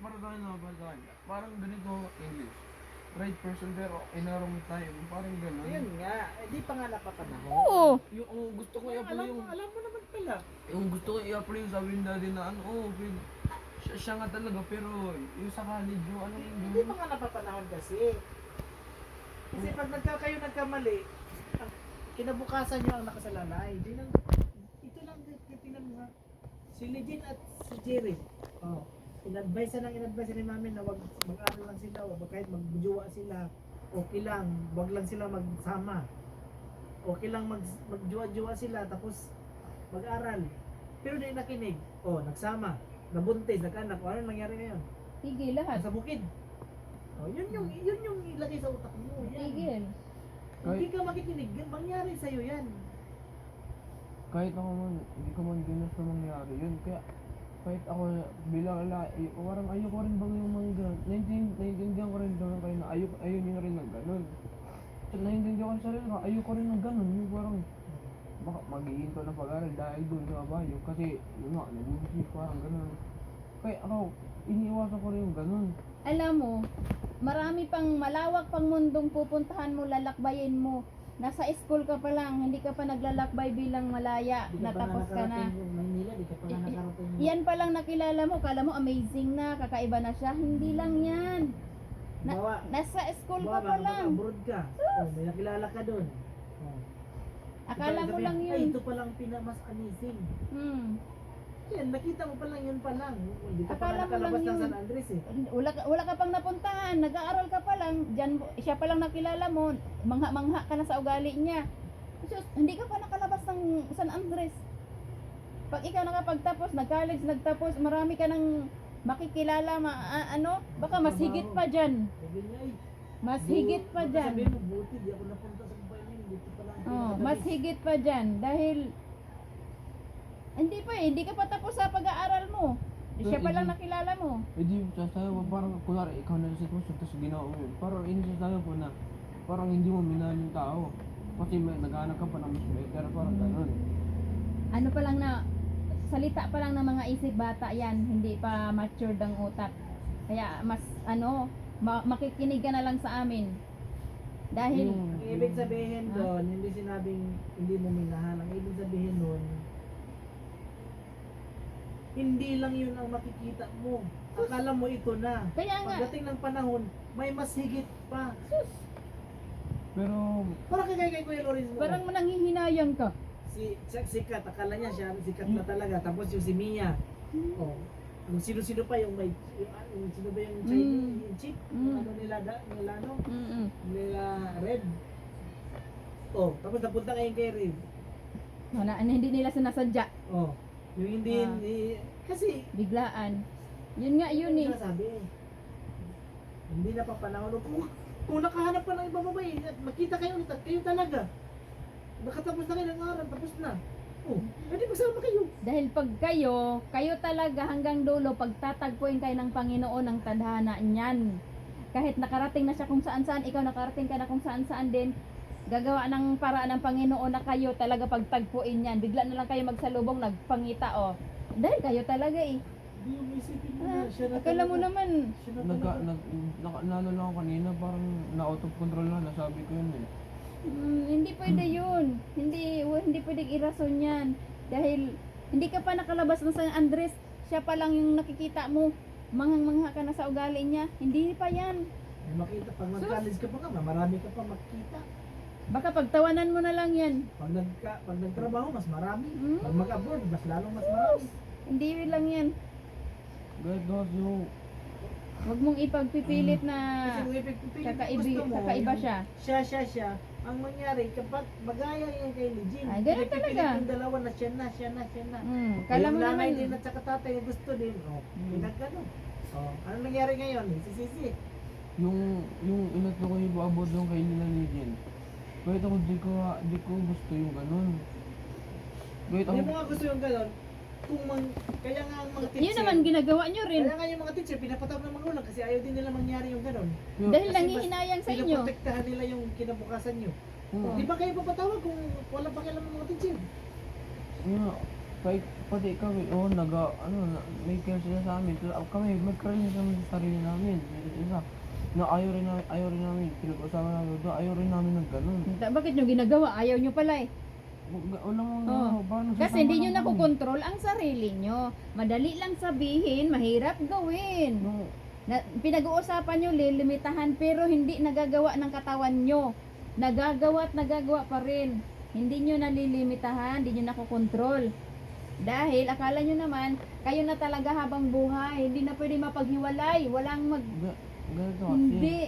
para tayo na parang ganito English. Right person pero inaram tayo. Parang gano'n. Ayun nga, di pa nga napapanahon. Oo. Yung gusto ko i-apply yung... Alam mo naman pala. Yung gusto ko i-apply yung sabi ni daddy na ano, pwede. Siya nga talaga pero yung sa college yung ano Hindi pa nga napapanahon kasi. Kasi pag kayo nagkamali, ang kinabukasan nyo ang nakasalalay. Ito lang, titingnan mo nga. Si Legin at si Jerry. Oh. In-advise ni mami na wag mag-aral lang sila, wag kahit magjuwa sila. Okay lang, wag lang sila magsama. Okay lang magjuwa-juwa sila tapos mag-aral. Pero di nakinig. Oh, nagsama, nabuntis, nagkaanak. Ano nangyari ngayon? Tigil lahat. Sa bukid. Oh, yun yung ilagay sa utak mo. Yan. Tigil. Hindi ka makikinig, mangyari sa iyo 'yan. kahit ako man, hindi ko man ginusto mangyari yun. Kaya kahit ako bilang lalaki, parang ayoko rin bang yung mga ganun. Naiintindihan ko rin doon kayo na ayaw nyo na rin ng ganun. So, naiintindihan ko sa sarili ko, ayoko rin ng ganun. Yung parang baka maghihinto ng pag-aaral dahil doon sa kabayo. Kasi yun nga, nabibisip parang ganun. Kaya ako, iniiwasan ko rin yung ganun. Alam mo, marami pang malawak pang mundong pupuntahan mo, lalakbayin mo. Nasa school ka pa lang, hindi ka pa naglalakbay bilang malaya, Di ka pa natapos ka na. nakarating yung Maynila, di ka pa nga nakarating. Yan pa lang nakilala mo, kala mo amazing na, kakaiba na siya. Hindi lang yan. Bawa, Nasa school ka pa lang. abroad ka. Oh, may nakilala ka doon. Oh. Akala mo Sabihin, lang Ay, yun. ito pa lang pinamas amazing. Hmm. Yan, nakita mo pa lang yun pa lang. Hindi ka Akala pa mo lang nakalabas ng yun. San Andres eh. Wala ka pang napuntahan, nag-aaral ka pa lang, siya pa lang nakilala mo, mangha-mangha ka na sa ugali niya. Sus, hindi ka pa nakalabas ng San Andres. Pag ikaw nakapagtapos, nag-college, nagtapos, marami ka nang makikilala, baka mas higit pa dyan. Sabi niya, ay, Mas higit pa baka dyan. Sabihin mo, buti, di ako napunta sa Mumbai ngayon. Dito pa lang. Oh, mas higit pa dyan. Dahil, hindi ka pa tapos sa pag-aaral mo. Siya pa lang nakilala mo. Eh di, sasayo mo, parang kunwari, ikaw na sa sitwasyon, tapos ginawa mo yun. Parang inisasayo po na, parang hindi mo minahal yung tao. Kasi naghahanap ka pa ng mas better, parang ganun. Ano pa lang na salita pa lang ng mga isip bata yan, hindi pa matured ang utak. Kaya mas makikinig ka na lang sa amin. Dahil Ang ibig sabihin doon, hindi sinabing hindi mo minahal. Ang ibig sabihin doon, hindi lang yun ang makikita mo. Akala mo ito na. kaya nga Pagdating ng panahon, may mas higit pa. Pero, Parang kay Kuya Lorenzo. parang nanghihinayang ka. Sikat, akala niya siya, sikat na talaga. Tapos yung si Mia. Oh. Yung sino-sino pa yung may, yung sino ba yung Chinese, yung chick? Yung ano nila ano? Mm-mm. Nila Red. Oh, tapos napunta ngayon kay Red. Hindi nila sinasadya, Oh. Yung hindi, kasi, biglaan. Yun nga yun eh. sabi, hindi na papanahon. Kung nakahanap ka ng ibang babae, at makita kayo ulit at kayo talaga. Nakatapos na kayo ng aral, tapos na. Oh, pwede magsama kayo. Dahil pag kayo talaga hanggang dulo, pagtatagpuin kayo ng Panginoon ng tadhana niyan. Kahit nakarating na siya kung saan-saan, ikaw nakarating ka na kung saan-saan din, gagawa ng paraan ng Panginoon na kayo talaga pagtagpuin yan. Bigla na lang kayo magsalubong, nagpangita Dahil kayo talaga eh. Hindi yung isipin mo na siya na Akala mo talaga. naman, Siya na talaga. nalo lang ako kanina, parang na-out of control na, nasabi ko yun eh. hindi pwede yun. Hindi pwedeng irason yan. Dahil hindi ka pa nakalabas ng San Andres, siya pa lang yung nakikita mo. Manghang-mangha ka na sa ugali niya. Hindi pa yan. May makita, pag mag-college ka pa nga, marami ka pa makita. Baka pagtawanan mo na lang yan. Pag nagtrabaho, mas marami. Hmm? Pag mag-abroad, mas lalong mas marami. Hindi lang yan. Guys, yung Huwag mong ipagpipilit na Kasi kung ipagpipilit kakaiba siya. Siya. Ang mangyari, kapag magaya yan kay Legin, Ay, ganun pinagpipilit talaga. yung dalawa na siya na. Kala mo Yung nanay naman. din at saka tatay gusto din. Oh, pinagkano. Oh, ano nangyari ngayon? Sisi. yung inat ko yung abot doon kay nila Legend. Kahit ako di ko gusto yung ganun. Kahit ako, Hindi mo nga gusto yung gano'n. Kaya nga ang mga teacher. Yun naman ginagawa nyo rin. Kaya nga yung mga teacher, pinapatawag ng magulang kasi ayaw din nila mangyari yung gano'n. Dahil Kasi nangihinayang sa inyo. pinoprotektahan nila yung kinabukasan nyo. Oo. Di ba kayo papatawag kung wala pakialam ng mga teacher? nga, Kahit pati kami, may care sila sa amin. Pero kami, mag-care rin kami sa sarili namin. Isa, na ayaw rin namin, pinag-usapan namin doon, ayaw rin namin ng ganun. Bakit nyo ginagawa? Ayaw nyo pala eh. Wala mo, Oo. paano Kasi sasama hindi nyo lang kami? nakokontrol ang sarili nyo. Madali lang sabihin, mahirap gawin. Nung, Pinag-uusapan nyo, lilimitahan, pero hindi nagagawa ng katawan nyo. Nagagawa at nagagawa pa rin. Hindi nyo nalilimitahan, hindi nyo nakokontrol. Dahil akala nyo naman, kayo na talaga habang buhay. Hindi na pwede mapaghiwalay. Walang ganito kasi. Hindi.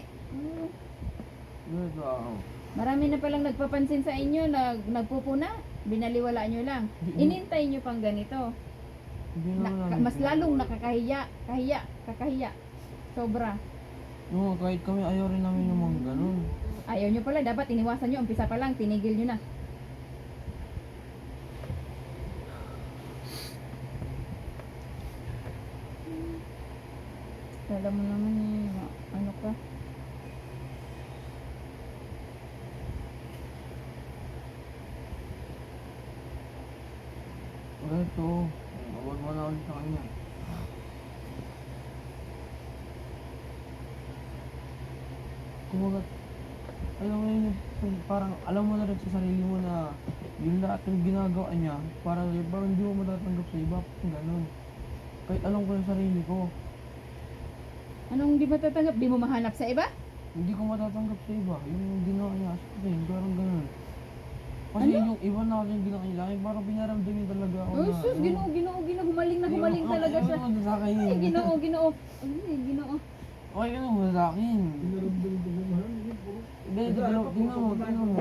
Ganito ako. Marami na palang nagpapansin sa inyo, nagpupuna. Binaliwala nyo lang. Inintay nyo pang ganito. Hindi naman namin Mas lalong nakakahiya. Kakahiya. Sobra. No, kahit kami ayaw rin namin yung mga ganun. Ayaw nyo pala, dapat iniwasan nyo. Umpisa pa lang, tinigil nyo na. Alam mo naman ano ka. Ganito, mawag mo na ulit sa kanya. Kumaga, alam mo yun, parang alam mo na rin sa sarili mo na yung lahat ng ginagawa niya, parang hindi mo matatanggap sa iba, ganun. Kahit alam ko yung sarili ko, Anong di matatanggap? Di mo mahanap sa iba? hindi ko matatanggap sa iba, yung ginawa niya sa akin, parang ganun. Kasi Ano? yung iba na kasi yung ginawa niya, parang pinaramdam niya talaga ako Oh, sus, ginoo, humaling na humaling talaga siya. Ayaw mo sa akin Ay, yun. ginoo. Ay, ginoo. Okay, ano mo sa akin? Pinaramdam ko mo mahal. Ganito, tingnan mo.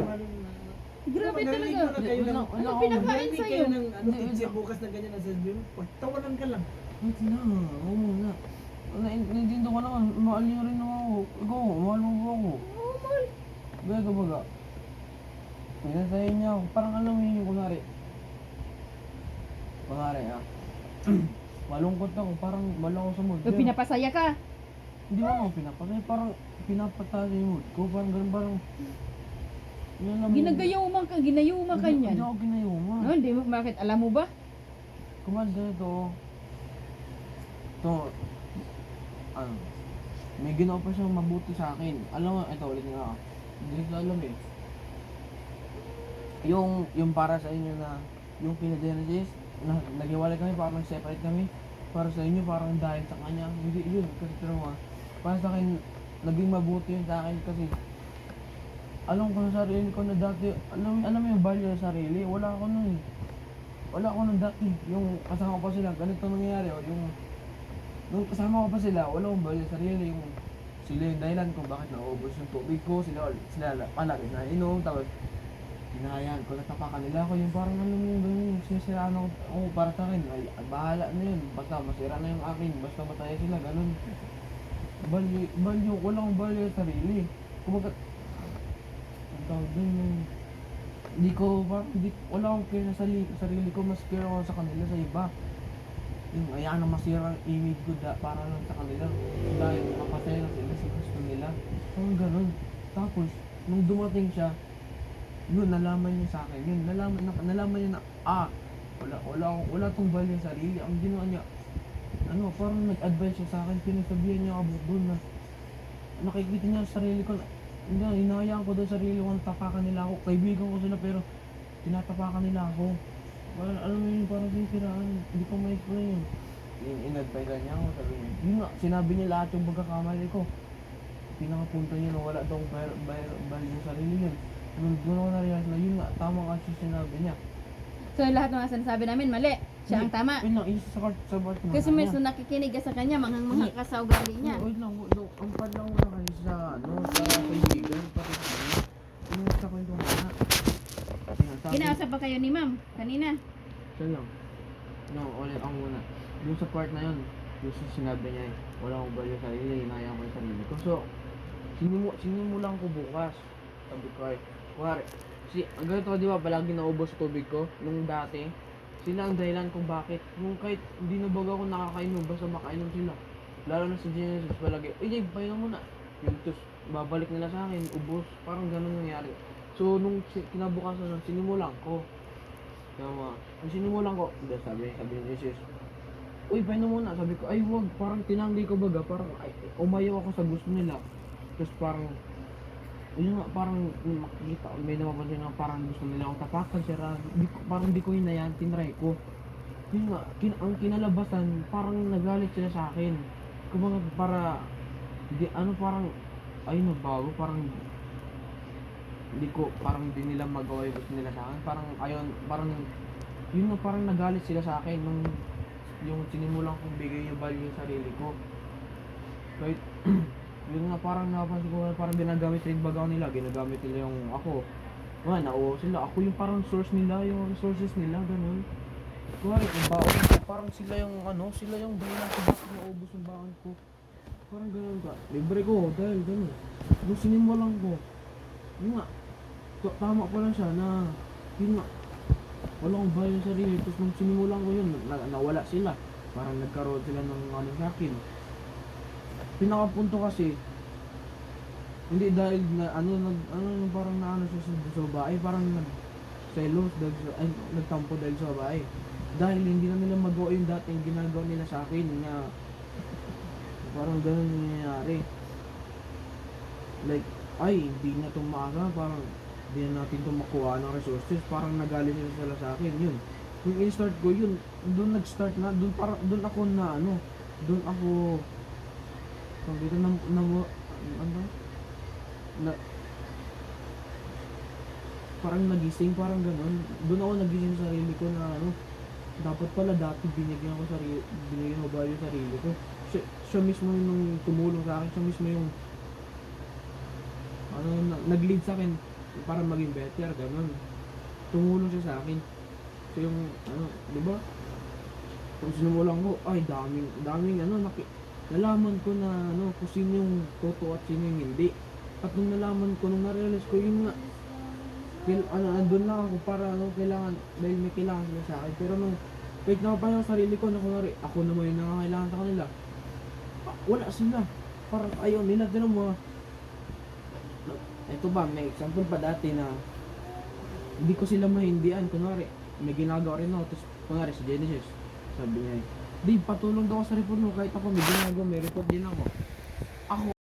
Grabe Narinig talaga. mo na kayo ng... Wala Ano ako. pinakain Narinig sa'yo? kayo ng ano, Hindi, teacher wala. bukas na ganyan ang sasabihin mo. Pagtawanan ka lang. Wait na, ako muna. Naiintindihan ko naman, mahal niyo rin naman ako. Ikaw, mahal mo ba ako? Oh, mahal. Ganito baga. Pinasayin niya ako, parang alam mo yun yung kunwari. Malungkot ako, parang wala ako sa mood. So, pinapasaya ka. Hindi mo ako pinapatay, parang pinapatay yung mood ko, parang ganun, parang... Yun lang mo. Ginagayuman ka niyan. Hindi ako ginayuma. No, hindi mo, bakit? Alam mo ba? Kuman ganito. Ito, may ginawa pa siyang mabuti sa akin. Alam mo, ito ulit nga ako. Hindi ko alam eh. Yung para sa inyo na, yung kina-Genesis, na naghiwalay kami, parang separate kami. Para sa inyo, parang dahil sa kanya. Hindi yun, kasi pero para sa akin, naging mabuti yun sa akin kasi alam ko sa sarili ko na dati, alam mo yung value sa sarili, wala ako nun eh. Wala ako nun dati. Yung kasama ko pa sila, ganito nangyayari. O yung, nung kasama ko pa sila, wala akong value sa sarili. Yung sila yung dahilan kung bakit naubos yung tubig ko. Sila palagi na inom. Tapos, hinahayaan ko, natapakan nila ako. Yung parang alam mo yung ganyan, yung sinisiraan ako para sa akin. Ay, bahala na yun. Basta masira na yung akin. Basta mataya sila, ganun. Value, wala akong value sa sarili. Kumaga, ang tawag dun yung wala akong care sa sarili ko, mas care ako sa kanila, sa iba. Yung ayaan na masira ang image ko para lang sa kanila. Dahil mapasaya na sila sa gusto nila. Parang ganun. Tapos, nung dumating siya, yun, nalaman niya sa akin. Yun, nalaman niya na, wala tong value sa sarili. Ang ginawa niya, parang nag-advise siya sa akin, pinasabihan niya ako doon na, nakikita niya sa sarili ko na, hindi, hinahayaan ko doon sa sarili ko na tapakan nila ako. Kaibigan ko sila pero tinatapakan nila ako. Parang alam mo yun, parang sinisiraan. Hindi ko ma-explain yun. In-advise niya ako, sabi niya. Yun nga, sinabi niya lahat yung pagkakamali ko. Pinakapunta niya na wala daw value sa sarili yun. Doon ako na-realize na yun nga, tama kasi sinabi niya. So, lahat ng mga sinasabi namin, mali. Siya ang tama. Yun lang, isa sa part na Kasi may nakikinig ka sa kanya, manghang-manghang ka sa ugali niya. Wait lang, ang part lang muna kayo sa kaibigan, pati sa kanya. Ano sa kwento mo na? Kinausap ba kayo ni ma'am kanina? Siya lang. No, ulit ako muna. Yung sa part na yun, yung sinabi niya eh, wala akong value sa sarili, hinayaan ko yung sarili ko. So, sinimulan ko bukas. Sabi ko ay, ang ganito di ba, palagi naubos sa tubig ko nung dati. Sila ang dahilan kung bakit. Nung kahit hindi na baga ako nakakainom, basta makainom sila. Lalo na sa Genesis, palagi, Jay, painom mo na. Yung tos, babalik nila sa akin, ubos. Parang ganun nangyari. So, nung kinabukasan na, sinimulan ko. Tama. Ang sinimulan ko, hindi, sabi ni Jesus, uy, painom muna. Sabi ko, ay wag, parang tinanggi ko baga, parang ay, umayaw ako sa gusto nila. Tapos parang, yun nga, parang makikita, may napapansin na parang gusto nila akong tapakan, sira. Parang di ko hinayan, tinry ko. Yun nga, ang kinalabasan, parang nagalit sila sa akin. Kumbaga para, di, ano parang, ayun nagbago, parang, hindi ko, parang di nila magawa yung gusto nila sa akin. Parang, ayun, parang, yun nga, parang nagalit sila sa akin nung, yung sinimulan kong bigay yung value yung sarili ko. Kahit, yun nga, parang napansin ko na parang ginagamit rin baga nila, ginagamit nila yung ako. Nauo sila, ako yung parang source nila, yung resources nila, ganun. Kuwari, yung baon ko, parang sila yung ano, sila yung dahilan ko bakit naubos yung baon ko. Parang ganun ka, libre ko, dahil ganun. Nung sinimulan ko, yun nga, tama pa lang siya na, yun nga, wala akong value sa sarili. Tapos nung sinimulan ko yun, nawala sila. Parang nagkaroon sila ng ano sa akin. Pinakapunto kasi, hindi dahil na parang naano siya sa babae, parang nag-selos, nagtampo dahil sa babae. Dahil hindi na nila magawa yung dating ginagawa nila sa akin na parang ganun yung nangyayari. Like, ay, hindi na itong maaga, parang hindi na natin itong makuha ng resources, parang nagalit sila sa akin, yun. Yung in-start ko, yun, doon nag-start na, doon ako na, doon ako, dito parang nagising, parang ganun. Doon ako nagising sa sarili ko na, dapat pala dati binigyan ko value sa sarili ko. Siya mismo yung tumulong sa akin, siya mismo yung, nag-lead sa akin para maging better, ganun. Tumulong siya sa akin. So yung, di ba? Kung sinimulan ko, ay daming, nalaman ko na, kung sino yung totoo at sino yung hindi. At nung nalaman ko, nung na-realize ko, yun nga, andun lang ako para, kailangan, dahil may kailangan sila sa akin. Pero nung, kahit nakapahin ako sa sarili ko, na kunwari, ako naman yung nangangailangan sa kanila, wala sila. Parang ayaw nila, ganun mga, ito ba, may example pa dati na hindi ko sila mahindian. Kunwari, may ginagawa rin ako. Tapos, kunwari si Genesis, sabi niya, di, patulong daw ako sa report mo. Kahit ako may ginagawa, may report din ako.